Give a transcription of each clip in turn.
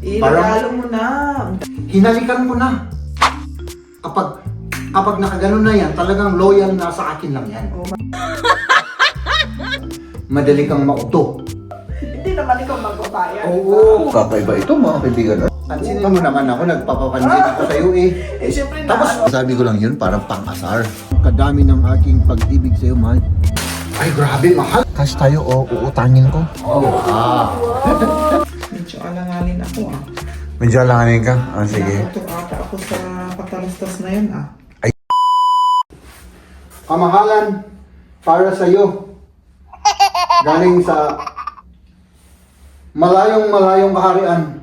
Regalo mo na. Hinalikan ko na. Kapag nakaganon na yan, talagang loyal na sa akin lang yan. Oh, Madali kang mauto. hindi naman ikaw magbabayad. Oo. Kakaiba ito mga kaibigan. Pansinin mo naman ako, nagpapapansin ako sa'yo eh. Eh, syempre na Tapos, sabi ko lang yun, parang pang-asar. Kadami ng aking pag-ibig sa'yo, mahal. Ay, grabe, mahal. Cash tayo o uutangin ko. Medyo alanganin ako ah. Medyo alanganin ka? Ah, sige. Nakutok ata ako sa patalastas na yun ah. Kamahalan para sa'yo. Galing sa malayong kaharian.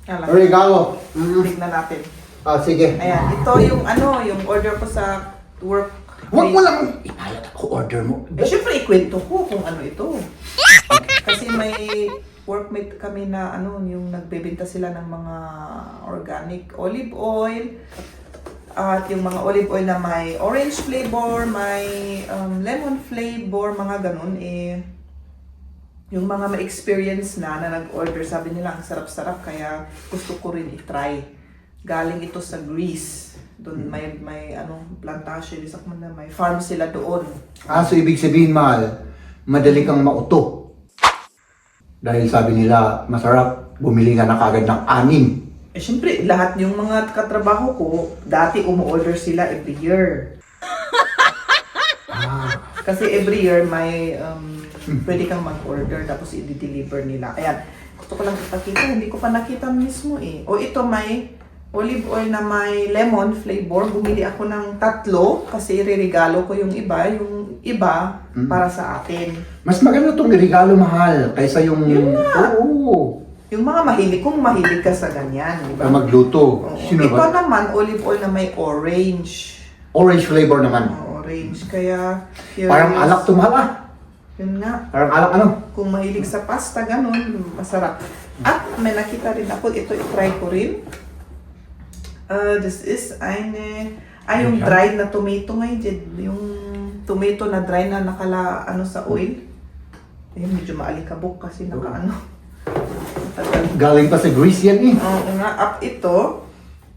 Alam. Regalo. Tignan natin. Sige. Ayan, ito yung yung order ko sa work. Huwag mo lang ipalat ako order mo. Eh, syempre ikwento ko kung ano ito. Kasi may workmate kami na yung nagbebenta sila ng mga organic olive oil. At yung mga olive oil na may orange flavor, may lemon flavor, mga ganun yung mga ma-experience na nag-order, sabi nila ang sarap-sarap kaya gusto ko rin i-try. Galing ito sa Greece. Doon may plantation, may farm sila doon. So ibig sabihin, mahal, madali kang mauto. Dahil sabi nila, masarap, bumili ka na kagad ng 6. Eh syempre, lahat yung mga katrabaho ko, dati umu-order sila every year. Kasi every year may pwede kang mag-order tapos i-deliver nila. Ayan, gusto ko lang ipakita, hindi ko pa nakita mismo eh. O ito may olive oil na may lemon flavor. Bumili ako ng 3 kasi ireregalo ko yung iba para sa atin. Mas maganda itong regalo, mahal, kaysa yung... Yun nga. Oo. Yung mga kung mahilig ka sa ganyan, di ba? Na magluto. Oo. Sino Ito ba? naman, olive oil na may orange. Orange flavor naman. Orange, kaya... Parang alak to, mahal ah. Yun nga. Parang alak ano? Kung mahilig sa pasta, ganun, masarap. At may nakita rin ako, ito i-try ko rin. This is yung dried na tomato ngayon, yung tomato na dry na sa oil. Ayun, medyo maalikabok kasi matagal. Galing pa sa Greece yan eh. Oo nga, at ito,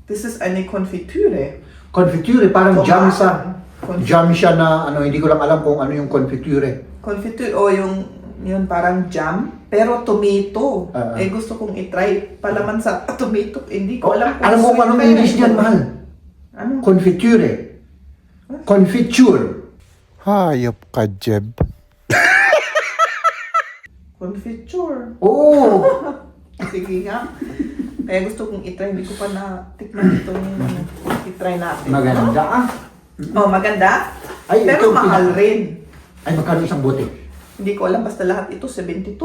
this is confiture. Confiture, parang jam sa... Confit- Jam siya na hindi ko lang alam kung ano yung confiture. Confiture o yun parang jam, pero tomato. Gusto kong i-try palaman sa tomato. Hindi ko alam kung Alam mo kung anong English niyan, mahal? Ano? Confiture. Confiture. Hayop ka, Jeb. Confiture. Oo. Sige nga. Kaya gusto kong i-try. Hindi ko pa na-tikman ito yung i-try natin. Maganda ah. Oh, maganda. Ay, Pero ito, mahal rin. Ay, magkano isang bote? Hindi ko alam. Basta lahat ito, 72.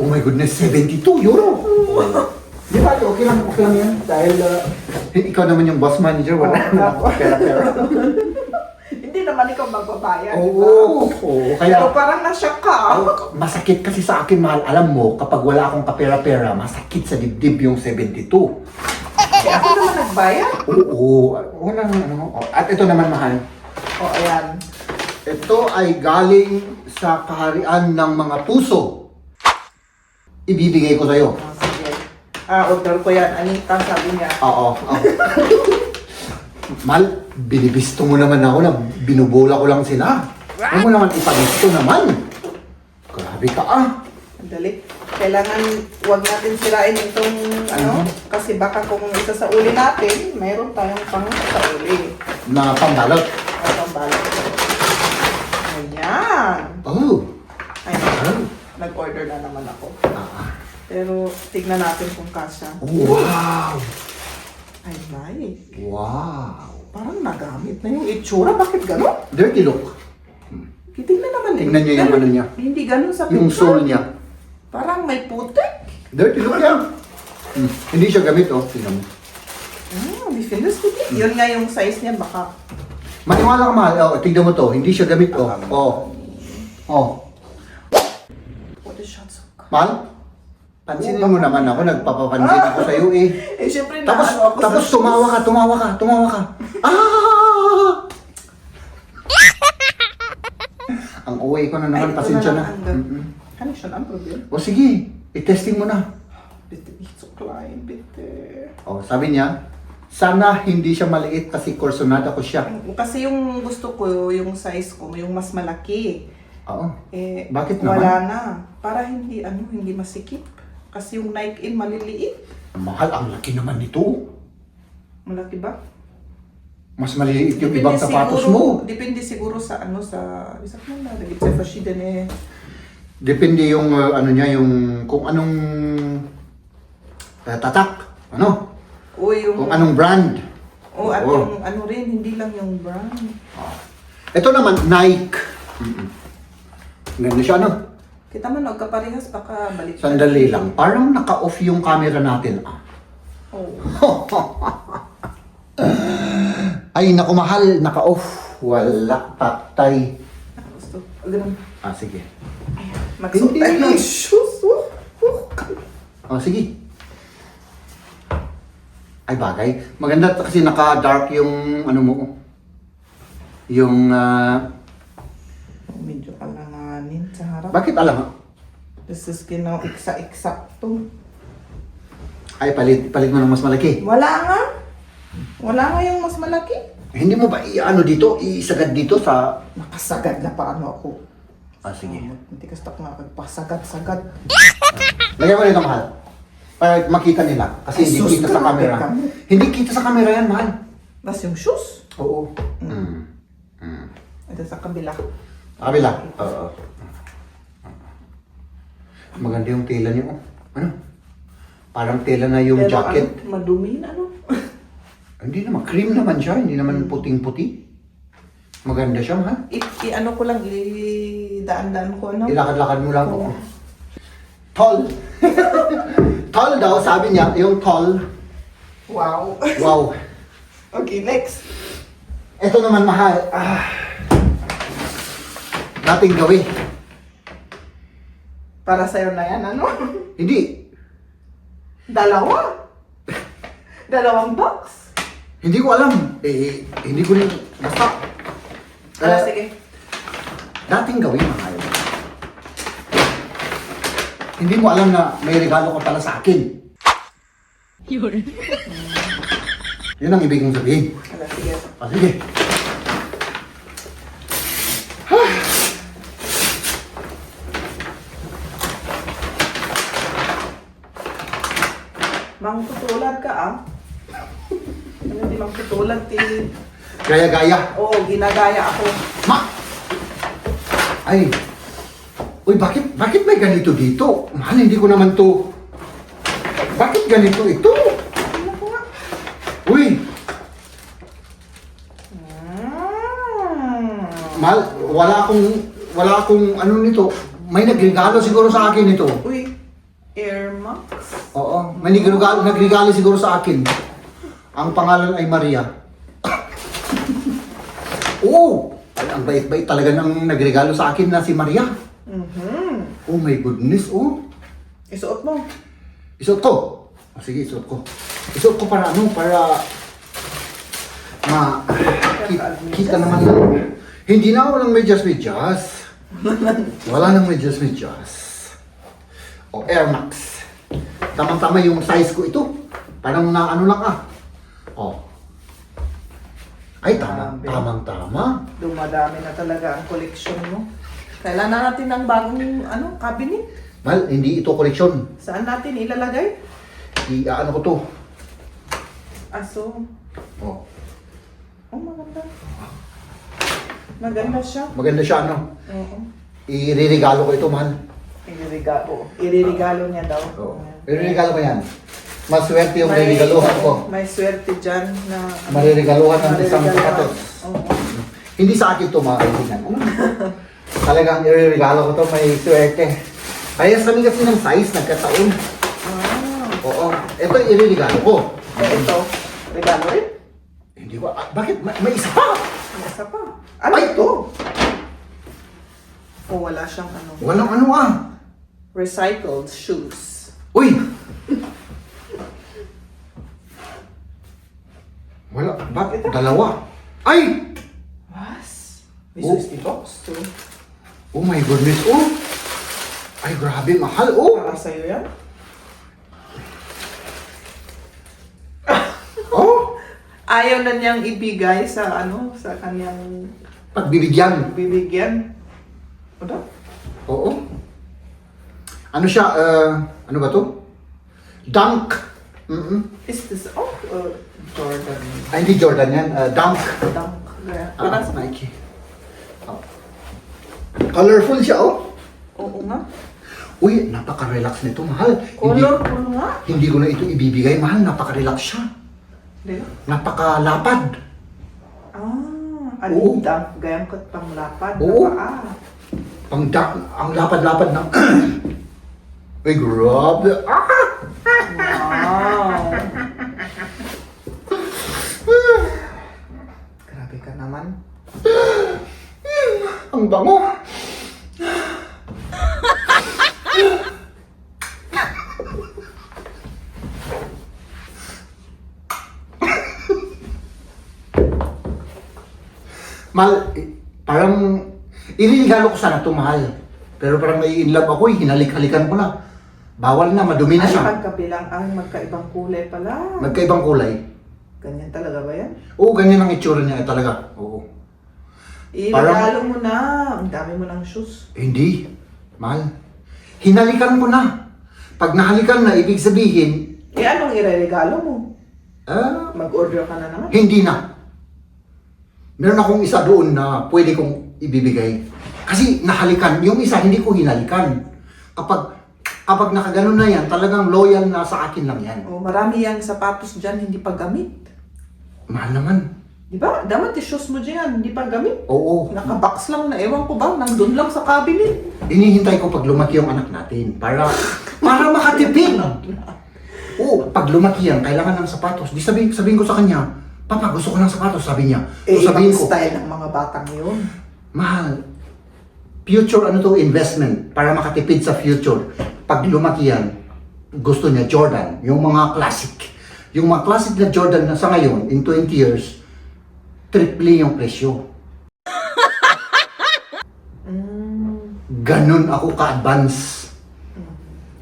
Oh my goodness, 72 euro! Di ba, okay lang yan. Dahil ikaw naman yung boss manager, wala na pera-pera. Hindi naman ikaw magbabayad. Oo, kaya... Pero parang na-shock ka. Masakit kasi sa akin, mahal. Alam mo, kapag wala akong kapera-pera, masakit sa dibdib yung 72. Kaya ako naman nagbayad. Oo, wala At ito naman, mahal. Ayan. Ito ay galing sa kaharian ng mga puso. Ibibigay ko sa'yo. Sige. Order ko yan. Anita, sabi niya. Oo. Mal, binibisto mo naman ako na binubola ko lang sila. Huwag mo naman ipabisto naman. Grabe ka ah. Dali. Kailangan huwag natin sirain itong kasi baka kung isa sa uli natin, mayroon tayong pang sa uli. Na pambalot. Pambalot. Ayan. Oh. Ayan. Nag-order na naman ako. Pero tignan natin kung kasya. Wow. I like. Wow. Parang nagamit na yung itsura. Bakit gano'n? Dirty look. Tignan naman eh. Tignan niyo yung ano niya. Hindi gano'n sa Yung picture. sole niya. Parang may putik. Dirty look yan. Hindi siya gamit tingnan mo. Di finish ko din. Yun nga yung size niya baka. Maniwala ka, mahal. Tignan mo to. Hindi siya gamit What the shots of God. Mahal? Pansinin mo naman ako. Nagpapapansin ako sa'yo eh. Eh syempre na Tapos tumawa ka. Ah! Ang uwi ko na naman, pasensya na. Ano siya ang problema? O sige, I-testing mo na. Bitte nicht so klein, bitte. Oh, sabi niya, sana hindi siya maliit kasi korsonada ko siya. Kasi yung gusto ko, yung size ko, yung mas malaki. Oo. Eh, Bakit wala naman? na. Para hindi, hindi masikip. Kasi yung Nike-In maliliit. Mahal, ang laki naman nito. Malaki ba? Mas maliliit yung ibang sapatos mo. Depende siguro sa isa ko na, it's a verschiedene. Depende yung kung anong tatak, ano? O yung, Kung anong brand. at Oo. yung ano rin, hindi lang yung brand. Ito naman, Nike. Ganda siya, ano? Kita man, nagkaparehas, baka balik. Sandali lang. Parang naka-off yung camera natin. Oh. Ay, naku mahal. Naka-off. Wala. Patay. Gusto. Ganun. Sige. Magsuot Hindi. tayo ng shoes. Sige. Ay, bagay. Maganda kasi naka-dark yung ano mo. Yung, Medyo alanganin sa harap. bakit alam? This is iksa-eksakto. Ay, palit mo ng mas malaki. Wala nga. Wala nga yung mas malaki. Hindi mo ba dito, isagad dito sa... Nakasagad na paano ako. Sige. Hindi ka stop nga pagpasagad-sagad. Lagyan mo nito, mahal. Para makita nila. Kasi hindi Sus, kita sa grabe camera. ka. Hindi kita sa camera yan, mahal. Tapos yung shoes. Oo. Ito sa kabila. Kabila. Oo. Maganda yung tela niyo. Ano? Parang tela na yung Pero jacket. madumi na, ano? Hindi naman. Cream naman siya. Hindi naman puting-puti. Maganda siya, mahal. Ano ko lang, idaan-daan ko, ano? Ilakad-lakad mo lang. Oo. Tall. Tall daw, sabi niya. Yung tall. Wow. Wow. Okay, next. Ito naman, mahal. Dating gawin. Para sa'yo na yan, ano? Hindi. Dalawa. Dalawang box. Hindi ko alam. Hindi ko rin. Basta. Sige. Dating gawin, mahal. Hindi mo alam na may regalo ka pala sa akin. Yun ang ibig kong sabihin. Sige. Sige. Mangtutulad ka, ah. Ano di mangtutulad, Gaya-gaya. Oo, ginagaya ako. Ma! Ay. Uy, bakit may ganito dito? Mahal, hindi ko naman to. Bakit ganito ito? Ano ko nga? Uy, mahal, wala akong ano nito. May nagregalo siguro sa akin ito. Uy, Air Max? Oo, may nagregalo siguro sa akin. Ang pangalan ay Maria. Oo! Ay, ang bait-bait talaga ng nagregalo sa akin na si Maria. Oh my goodness, oh. Isuot mo. Isuot ko. Sige, isuot ko. Isuot ko para ano, para kita naman lang. Hindi na walang medyas-medyas. Wala nang medyas-medyas. O, Air Max. Tamang-tama yung size ko ito. Parang na ano lang Oh. Ay, tamang-tama. Dumadami na talaga ang koleksyon mo. Kailan na natin ng bagong cabinet? Mal, hindi ito koleksyon. Saan natin ilalagay? Ano ko to? Aso. Oh. Oh, maganda. Maganda siya. Maganda siya, ano? Oo. Iririgalo ko ito, mahal. Iririgalo niya daw. Oo. Iririgalo ko yan. Maswerte yung ririgaluhan ko. May swerte dyan na... Maririgaluhan ng isang sapatos. Oo. Hindi sa akin ito, mga kaibigan. Talagang iririgalo ko to, may swerte. Kaya kami kasi ng size, nagkataon. Oo. Ito iririgalo ko. Ito, regalo rin? Hindi ko, bakit? May isa pa! May isa pa. Ano Ay! ito? Oh, wala siyang Walang recycled shoes. Uy! Wala, bakit? Dalawa. Ay! Was? Oh. This is the box too. Oh my goodness, oh! Ay, grabe, mahal. Oh! Para sa'yo yan. Oh! Ayaw na niyang ibigay sa ano, sa kanyang Pagbibigyan. bibigyan. Ano? Oo. Ano siya, ano ba to? Dunk. Is this, Jordan. Ay, hindi Jordan yan. Dunk. Dunk. Ah, Nike. Oh. Colorful siya, oh. Oo nga. Uy, napaka-relax nito, mahal. Colorful nga. Hindi ko na ito ibibigay, mahal. Napaka-relax siya. Di ba? Napaka-lapad. Oo. Dunk. Gayang kat panglapad. Oo. Napaka. Ang lapad-lapad ng... Uy, grabe. Ah! Wow. Grabe ka naman. Ang bango. Mahal, parang iririgalo ko sana ito, mahal. Pero parang may in love ako eh, hinalik-halikan ko na. Bawal na, madumi na Ay, siya. pagkabilang ang magkaibang kulay pala. Magkaibang kulay. Ganyan talaga ba yan? Oo, ganyan ang itsura niya talaga. Oo. Iregalo mo na. Ang dami mo ng shoes. Hindi, mahal. Hinalikan ko na. Pag nahalikan na, ibig sabihin, Anong ireregalo mo? Mag-order ka na naman. hindi na. Meron akong isa doon na pwede kong ibibigay. Kasi nahalikan, yung isa hindi ko hinalikan. Kapag nakaganon na yan, talagang loyal na sa akin lang yan. Marami yung sapatos dyan, hindi pa gamit. Mahal naman. Di ba? Dapat shoes mo dyan, hindi pa gamit. Oo. Nakabox lang na, ewan ko ba, nandun lang sa cabinet. Inihintay ko pag lumaki yung anak natin para makatipid. Oo, pag lumaki yan, kailangan ng sapatos. Di sabihin ko sa kanya, Papa, gusto ko ng sapatos, sabi niya. So sabihin Ibang ko, style ng mga batang yun. mahal, future investment para makatipid sa future. Pag lumaki yan, gusto niya Jordan, yung mga classic. Yung mga classic na Jordan na sa ngayon, in 20 years, triple yung presyo. Ganun ako ka-advance.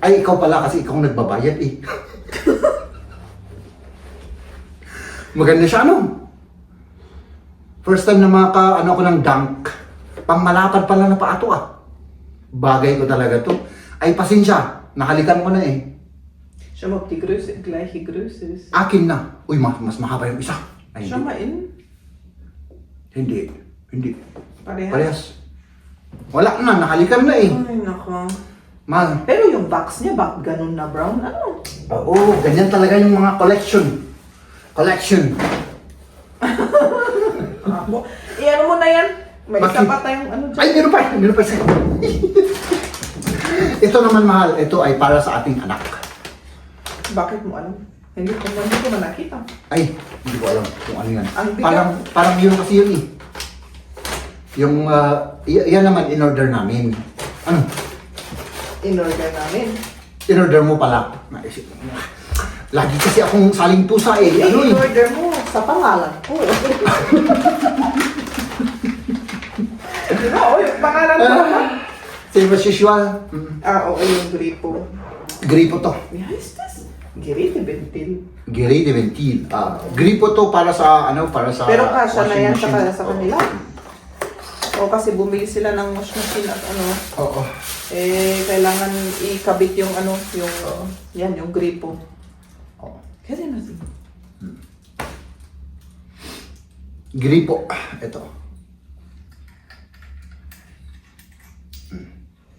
Ay, ikaw pala kasi ikaw nagbabayad eh. Maganda siya, ano? First time na ano ko ng dunk. Pang malapad pala na paato ah. Bagay ko talaga to. Ay, pasensya. Nakalikan ko na eh. Siya magtigröße, gleiche Größe ist. Akin na. Uy, mas mahaba yung isa. Ay, Siya hindi. main. Hindi. Parehas. Parehas. Wala na, nakalikan na eh. Ay, nako. Mahal. Pero yung box niya, bakit ganun na brown? Ano? Oo, ganyan talaga yung mga collection. Iyan mo na yan. May Bakit? isa pa tayong ano dyan. Ay, meron pa isa. Ito naman, mahal. Ito ay para sa ating anak. Bakit mo alam? Hindi ko man nakita. Ay, hindi ko alam kung ano yan. Ang bigat. Parang yun kasi yun eh. Yung, yan naman in-order namin. Ano? In-order namin. In-order mo pala. Naisip mo. Lagi kasi akong saling pusa eh. Ano eh? In-order mo sa pangalan ko. Di ba? O, yung pangalan ko naman. Same as usual. Oo, yung gripo. Gripo to. Wie heißt das? Gerite Ventil. Giri de Ventil. Gripo to para sa, para sa Pero kasya na washing yan machine. sa kanila. O kasi bumili sila ng wash machine at Oo. kailangan ikabit yung yung gripo. Oo. Kasi natin. Gripo. Ito.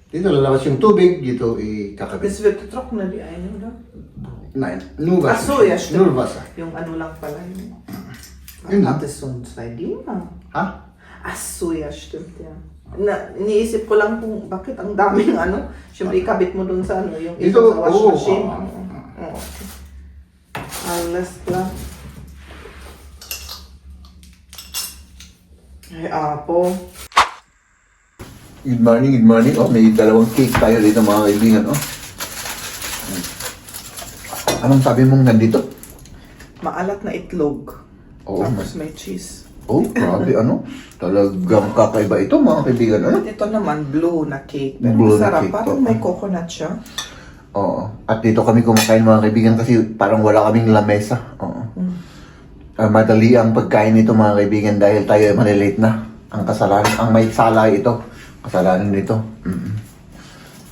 Dito lalabas yung tubig, dito ikakabit. Das wird trocknen, die eine, oder? Nein, nur Ach Wasser. so, ja, stimmt. Nur Wasser. Yung ano lang pala yun. Yun lang. Das so 2 Dinger. Ha? Ach so, ja, stimmt, ja. Iniisip ko lang kung bakit ang daming Siyempre, ikabit mo dun sa yung Dito, sa wash oo. machine. Oo. Alles klar. Ay, apo. Good morning. Oh, may dalawang cake tayo dito mga kaibigan, oh. Anong sabi mong nandito? Maalat na itlog. Oo, Tapos may cheese. Oh, grabe ano. Talagang kakaiba ito mga kaibigan. Ano? Ito naman, blue na cake. Pero Blue na masarap. cake, Parang oo. may coconut siya. Oo. At dito kami kumakain mga kaibigan kasi parang wala kaming lamesa. Oo. Madali ang pagkain nito mga kaibigan dahil tayo ay malilate na. Ang kasalanan, ang may sala ito. Kasalanan nito.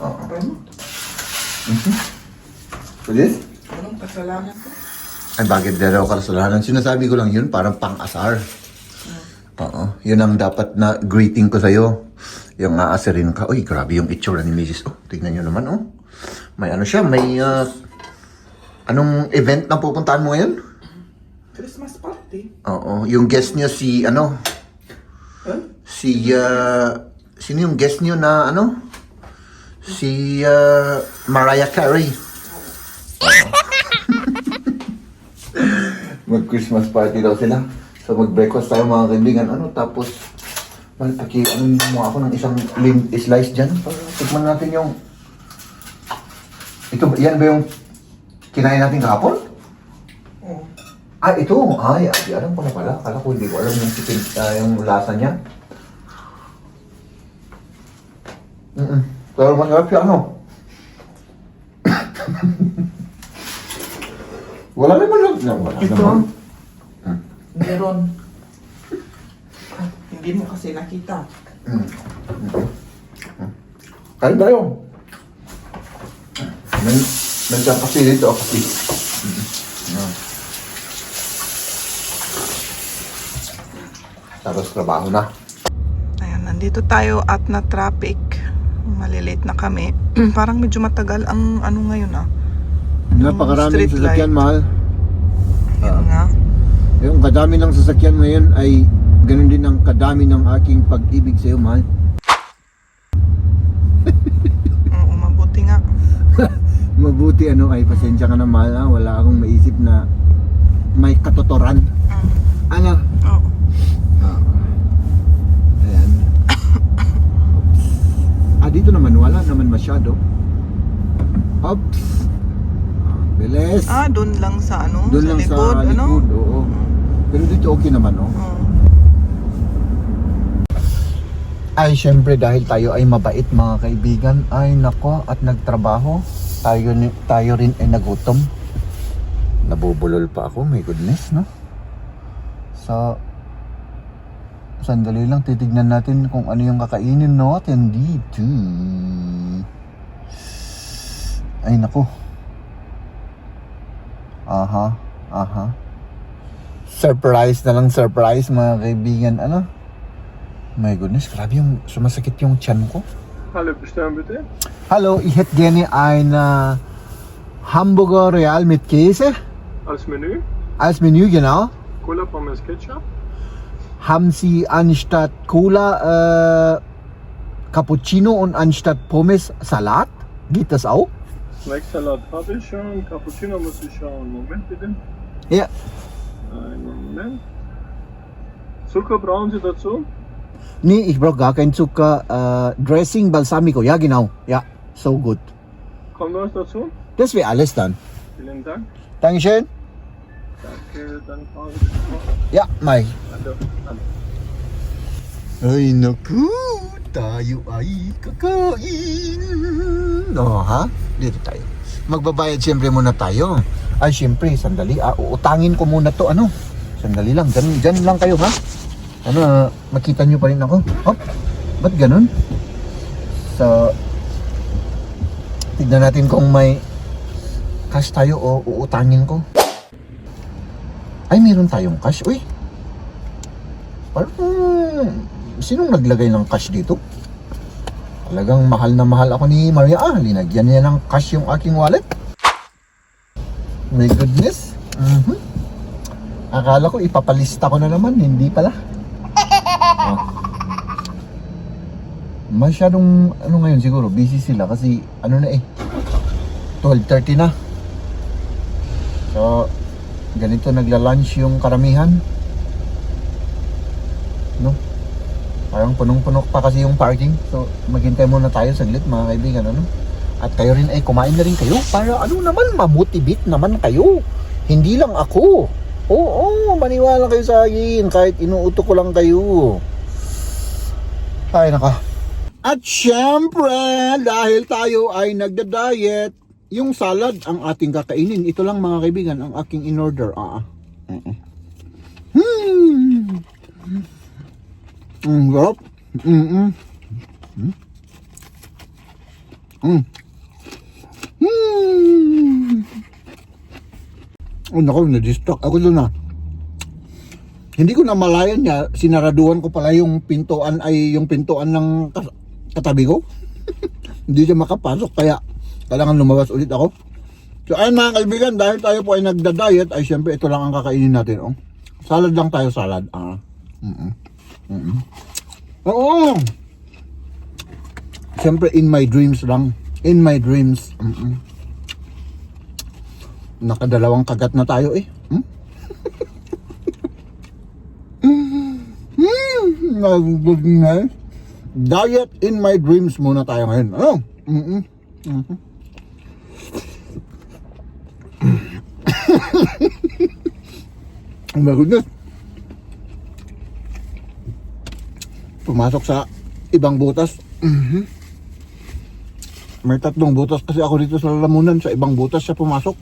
Oo. Ano? So this? Anong kasalanan ko? Ay, bakit daw kasalanan? Sinasabi ko lang yun, parang pang-asar. Oo. Yun ang dapat na greeting ko sa'yo. Yung aasirin ka. Uy, grabe yung itsura ni Mrs. Oh, tignan nyo naman, oh. May ano siya, may... anong event na pupuntahan mo ngayon? Christmas party. Oo. Yung guest niyo si, ano? Huh? Si, sino yung guest niyo na, ano? Si, Mariah Carey. Mag-Christmas party daw sila. So mag-breakfast tayo mga kaibigan. Ano, tapos ano mo ako ng isang slice dyan. Para tikman natin yung... Ito, yan ba yung kinain natin kahapon? Oo. Ah, ito. Ay, alam ko na pala. Kala ko hindi ko alam yung, yung lasa niya. Pero masarap siya, ano? Wala naman lang. Wala Ito? naman. Meron. Ah, hindi mo kasi nakita. Kain tayo. Nandiyan kasi dito kasi. Tapos trabaho na. Ayan, nandito tayo at na traffic. Malilate na kami. Parang medyo matagal ang ano ngayon Napakaraming street sasakyan, light. mahal. Yun nga. Yung kadami ng sasakyan ngayon ay ganun din ang kadami ng aking pag-ibig sa iyo, mahal. Oo, mabuti nga. Mabuti ano ay pasensya ka na, mahal, ha? Wala akong maisip na may katotoran. Ano? Oo. Ayan. Dito naman wala naman masyado. Oops. Bilis. Doon lang sa ano? Doon sa lang likod, sa ano? likod, oo. Pero dito okay naman, oh. Oo. Ay, syempre dahil tayo ay mabait mga kaibigan, ay nako at nagtrabaho, tayo rin ay nagutom. Nabubulol pa ako, my goodness, no? So, sandali lang, titignan natin kung ano yung kakainin natin dito. Ay, nako. Aha. Surprise na lang, surprise mga kaibigan, ano? My goodness, grabe yung sumasakit yung tiyan ko. Hallo, bestellen bitte. Hallo, ich hätte gerne ein Hamburger Real mit Käse Als Menü, als Menü, genau. Cola, Pommes, Ketchup. Haben Sie anstatt Cola Cappuccino und anstatt Pommes Salat? Geht das auch? Snacksalat habe ich schon, Cappuccino muss ich schauen. Moment bitte. Ja. Einen Moment. Zucker brauchen Sie dazu? Nee, ich brauche gar keinen Zucker. Dressing Balsamico, ja genau. Ja, so gut. Kommt noch was dazu? Das wäre alles dann. Vielen Dank. Dankeschön. Danke, dann fahren Sie noch. Ja, Mai. Hallo. Ay, naku. Tayo ay kakain. No, ha? Dito tayo. Magbabayad siyempre muna tayo. Ay, siyempre, sandali. Uutangin ko muna to, ano? Sandali lang. Dyan lang kayo, ha? Ano, makita nyo pa rin ako. Hop. Ba't ganun? So, tignan natin kung may cash tayo o uutangin ko. Ay, meron tayong cash. Uy. Parang, sinong naglagay ng cash dito? Talagang mahal na mahal ako ni Maria. Linagyan niya ng cash yung aking wallet. My goodness. Akala ko ipapalista ko na naman. Hindi pala. Masyadong, ano ngayon siguro, busy sila kasi, ano na 12:30 na. So, ganito nagla-lunch yung karamihan. No? Parang punong-puno pa kasi yung parking. So, maghintay muna tayo saglit mga kaibigan, ano? At kayo rin ay kumain na rin kayo para ano naman, mamotivate naman kayo. Hindi lang ako. Oo, maniwala kayo sa akin kahit inuuto ko lang kayo. Ay, naka. At syempre, dahil tayo ay nagda-diet, yung salad ang ating kakainin. Ito lang mga kaibigan, ang aking in-order. Ang sarap. Oh, naku, na-distract ako doon na. Hindi ko na malayan niya, sinaraduhan ko pala yung pintuan ng katabi ko. Hindi siya makapasok, kaya kailangan lumabas ulit ako. So ayun mga kaibigan, dahil tayo po ay nagda-diet, ay syempre ito lang ang kakainin natin. Oh. Salad lang tayo, salad. Oo! Syempre in my dreams lang. In my dreams. Nakadalawang kagat na tayo eh. Diet in my dreams muna tayo ngayon. Ano? Oh my goodness. Pumasok sa ibang butas. May 3 butas kasi ako dito sa lalamunan. Sa ibang butas siya pumasok.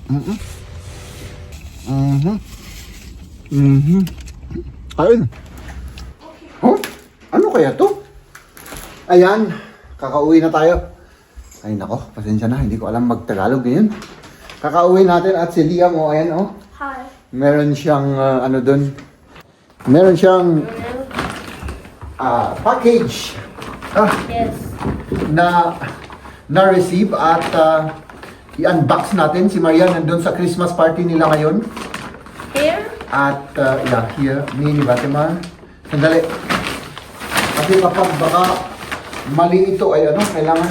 Ayun. Oh, ano kaya to? Ayan, kakauwi na tayo. Ay nako, pasensya na, hindi ko alam mag-Tagalog ngayon. Kakauwi natin at si Liam, oh, ayan, oh. Hi. Meron siyang, ano dun? Meron siyang package Yes. na-receive at i-unbox natin. Si Maria nandun sa Christmas party nila ngayon. Here? At yeah, here, ni Fatima. Sandali. Kasi kapag baka mali ito ay ano, kailangan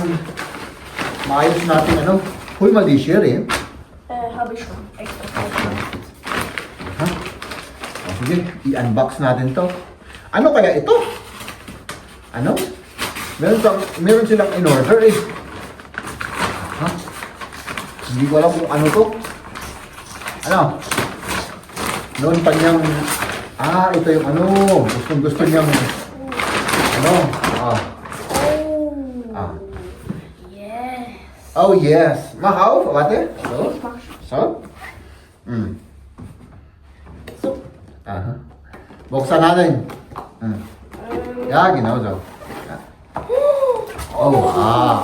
maayos natin ano. Huy, mali share eh. Habe ich schon. Extra. Ha? O, sige, i-unbox natin to. Ano kaya ito? Ano? Meron silang in-order eh. Ha? Hindi ko alam kung ano to. Ano? Noon pa niyang, ito yung ano, gusto niyang, ano, Yes. Oh yes. Mahaw, warte? So? So? So. Aha. Buksan natin. Ja, genau so. Ja. Oh, wow.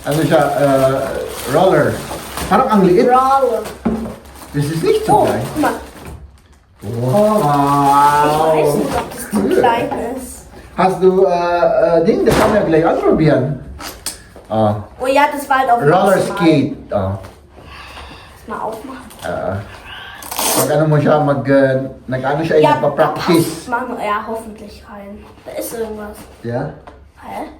Ano siya, roller. Parang ang liit. Roller. This is nicht so Oh, klein. guck mal. Wow. Ich weiß nicht, ob das zu klein ist. Hast du, Ding, das kann man gleich ausprobieren. Oh ja, das war halt auf dem Roller letzten Mal. skate. Das mal aufmachen. Pag ano mo siya, nag-ano siya, Ja, da nagpa-practice. passt man ja hoffentlich rein. Da ist irgendwas. Yeah? Hä?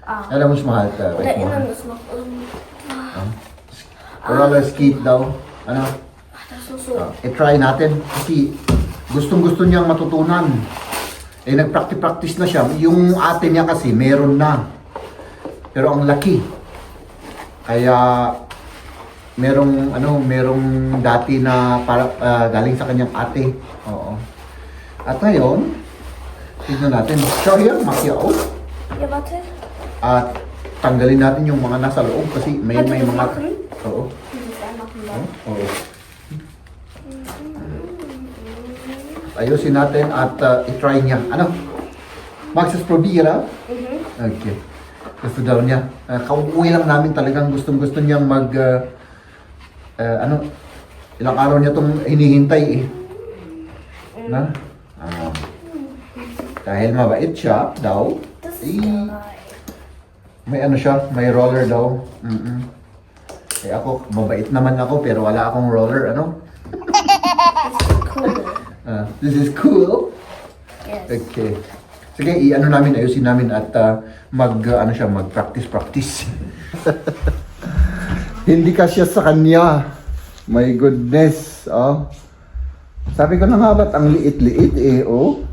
Ja, da muss man halt Da wegmachen. innen ist noch irgendwie. Roller skate daw. Ano? Das ist so. I-try natin. Kasi gustong-gusto niyang matutunan. Eh, nag-practice na siya. Yung ate niya kasi, meron na. Pero ang laki. Kaya, merong dati na para, galing sa kanyang ate. Oo. At ngayon, tignan natin. Show here, Macquiao. Ja, warte. At tanggalin natin yung mga nasa loob kasi may Pwede mga... machen? Oo. Dieses einmal lang. Oo. Ayusin natin at i-try niya. Ano? Max's probira? Okay. Gusto daw niya. Kauuwi lang namin talagang gustong-gusto niyang ilang araw niya itong hinihintay eh. Na? Dahil mabait siya daw. Das Eh, ist geil. may ano siya, may roller daw. Eh ako, mabait naman ako pero wala akong roller, ano? Cool. This is cool. Yes. Okay. Sige, ayusin namin at mag-practice. Hindi kasya sa kanya. My goodness, oh. Sabi ko na nga ba't ang liit-liit eh, oh.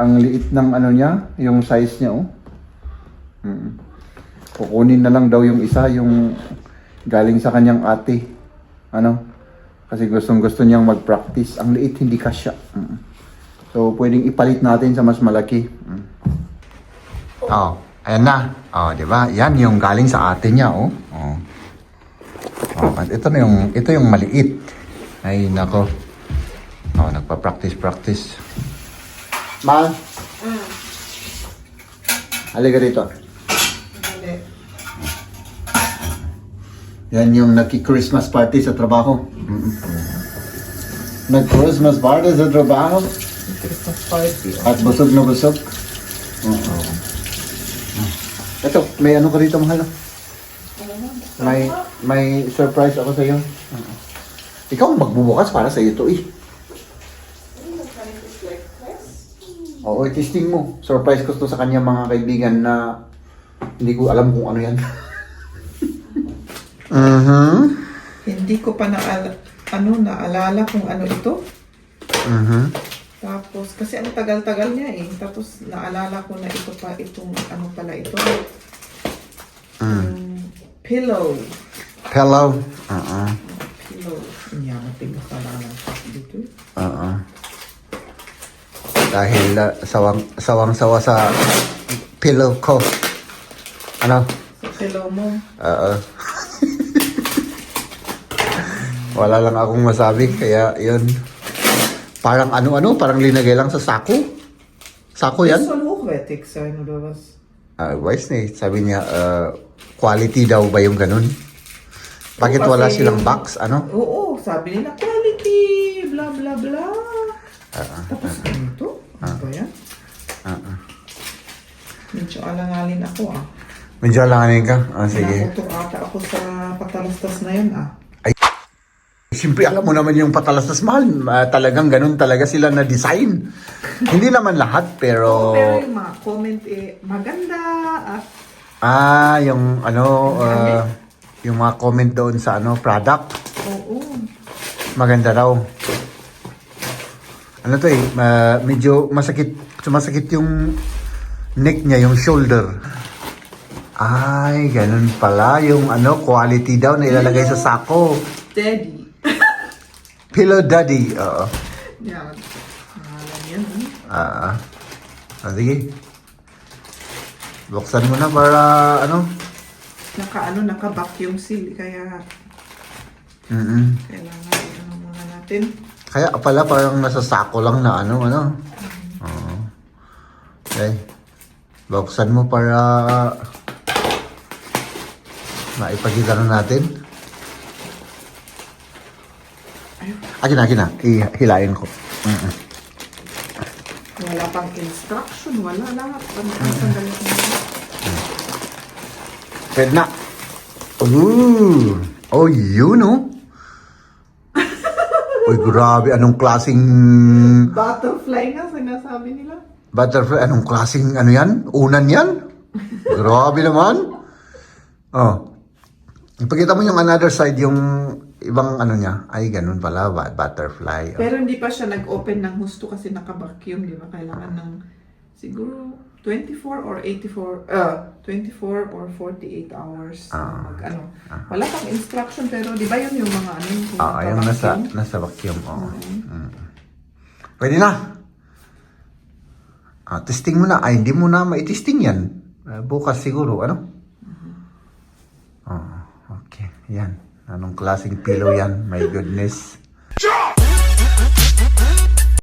Ang liit ng ano niya, yung size niya, oh. Kukunin na lang daw yung isa, yung galing sa kanyang ate. Ano? Kasi gustong-gusto niyang mag-practice. Ang liit, hindi kasya. So, pwedeng ipalit natin sa mas malaki. Oh, ayan na. Oh, di ba? Yan yung galing sa ate niya, oh. Oh. Oh, at ito yung maliit. Ay, nako. Oh, nagpa-practice. Mahal? Halika rito. Yan yung nagki-Christmas party sa trabaho. Nag-Christmas party sa trabaho. Christmas party. At busog na busog. Ito, may ano ka dito, mahal. May surprise ako sa iyo. Ikaw ang magbubukas para sa iyo to eh. Oo, testing mo. Surprise ko to sa kanya mga kaibigan na hindi ko alam kung ano yan. Hindi ko pa naalala kung ano ito. Tapos, kasi ang tagal-tagal niya eh. Tapos, naalala ko na ito pa, itong ano pala ito. Pillow. Pillow? Pillow. Yan, matigas na lang dito. Dahil sawang-sawa sa pillow ko. Ano? Sa pillow mo. Wala lang akong masabi, kaya yun. Parang ano-ano, parang linagay lang sa sako. Sako yan? Det är så ovettigt, sa ano daw was. Wise na eh. Sabi niya, quality daw ba yung ganun? Bakit wala Kasi- silang box? Ano? Oo, sabi nila quality, bla bla bla. Tapos ano ito? Ano ba yan? Medyo alangalin ako ah. Medyo alanganin ka? Sige. Nakutok ata ako sa patalastas na yun ah. Siyempre, alam mo naman yung patalastas mahal. Talagang ganun talaga sila na design. Hindi naman lahat, pero... Pero yung mga comment eh, maganda at yung yung mga comment doon sa product. oo. Maganda raw. Ano to eh, medyo sumasakit yung neck niya, yung shoulder. Ay, ganun pala. Yung quality daw na ilalagay sa sako. Daddy. Pillow Daddy. Oo. Yan. Pangalan yan Sige. Buksan mo na para naka-vacuum seal kaya kailangan muna natin. Kaya pala parang nasa sako lang na Oo. Okay. Buksan mo para maipakita na natin. Akin na. Hilain ko. Wala pang instruction, wala lahat. Sandali ko na. Pwede na. Ooh. Oh, yun Uy, grabe. Anong klaseng... Butterfly nga, sinasabi nila. Butterfly, anong klaseng yan? Unan yan? Grabe naman. Oh. Ipakita mo yung another side, yung ibang niya. Ay, ganun pala, butterfly. Oh. Pero hindi pa siya nag-open ng husto kasi naka-vacuum, di ba? Kailangan ng siguro 24 or 48 hours. Wala pang instruction, pero di ba yun yung mga Yung nasa vacuum. Oh. Pwede na. Testing mo na. Ay, hindi mo na mai-testing yan. Bukas siguro, Okay, yan. Anong klaseng pillow yan? My goodness.